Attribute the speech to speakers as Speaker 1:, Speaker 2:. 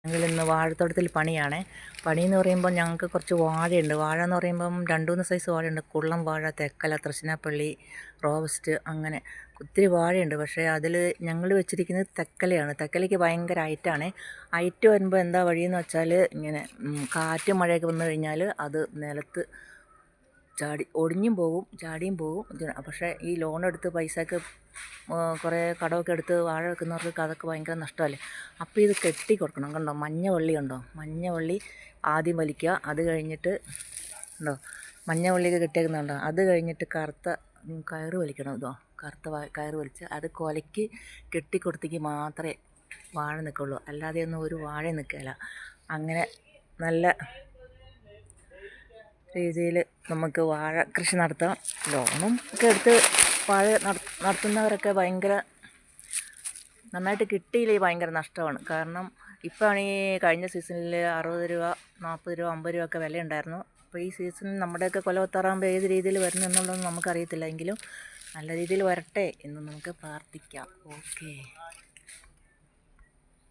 Speaker 1: ഞങ്ങളിന്ന് വാഴത്തോട്ടത്തിൽ പണിയാണേ. പണിയെന്ന് പറയുമ്പോൾ ഞങ്ങൾക്ക് കുറച്ച് വാഴയുണ്ട്. വാഴ എന്ന് പറയുമ്പം 2-3 സൈസ് വാഴയുണ്ട്. കുള്ളം വാഴ, തെക്കല, തൃശ്ശിനാപ്പള്ളി, റോബസ്റ്റ്, അങ്ങനെ ഒത്തിരി വാഴയുണ്ട്. പക്ഷേ അതിൽ ഞങ്ങൾ വെച്ചിരിക്കുന്നത് തെക്കലയാണ്. തെക്കലയ്ക്ക് ഭയങ്കര ഹൈറ്റാണ്. ഹൈറ്റ് വരുമ്പോൾ എന്താ വഴിയെന്ന് വെച്ചാൽ ഇങ്ങനെ കാറ്റും മഴയൊക്കെ വന്നു കഴിഞ്ഞാൽ അത് നിലത്ത് ചാടി ഒടിഞ്ഞും പോകും, ചാടിയും പോകും. പക്ഷേ ഈ ലോൺ എടുത്ത് പൈസക്ക് കുറേ കടമൊക്കെ എടുത്ത് വാഴ വെക്കുന്നവർക്ക് അതൊക്കെ ഭയങ്കര നഷ്ടമല്ലേ. അപ്പോൾ ഇത് കെട്ടി കൊടുക്കണം. കണ്ടോ, മഞ്ഞ വള്ളി ഉണ്ടോ? മഞ്ഞ വള്ളി ആദ്യം വലിക്കുക. അത് കഴിഞ്ഞിട്ട് ഉണ്ടോ മഞ്ഞ വള്ളിയൊക്കെ കെട്ടിയേക്കുന്നുണ്ടോ? അത് കഴിഞ്ഞിട്ട് കറുത്ത കയറ് വലിക്കണം. ഇതോ കറുത്ത കയറ് വലിച്ച് അത് കൊലയ്ക്ക് കെട്ടിക്കൊടുത്തേക്ക് മാത്രമേ വാഴ നിൽക്കുള്ളൂ. അല്ലാതെ ഒന്നും ഒരു വാഴ നിൽക്കില്ല. അങ്ങനെ നല്ല രീതിയിൽ നമുക്ക് വാഴ കൃഷി നടത്താം. ലോണും ഒക്കെ എടുത്ത് വാഴ നടത്തുന്നവരൊക്കെ ഭയങ്കര നന്നായിട്ട് കിട്ടിയില്ലെങ്കിൽ ഭയങ്കര നഷ്ടമാണ്. കാരണം ഇപ്പോൾ ഈ കഴിഞ്ഞ സീസണിൽ 60 രൂപ, 40 രൂപ, 50 രൂപ ഒക്കെ വില ഉണ്ടായിരുന്നു. അപ്പോൾ ഈ സീസണിൽ നമ്മുടെയൊക്കെ കൊലവത്താറാകുമ്പോൾ ഏത് രീതിയിൽ വരുന്നു എന്നുള്ളതൊന്നും നമുക്കറിയത്തില്ല. എങ്കിലും നല്ല രീതിയിൽ വരട്ടെ എന്ന് നമുക്ക് പ്രാർത്ഥിക്കാം. ഓക്കേ.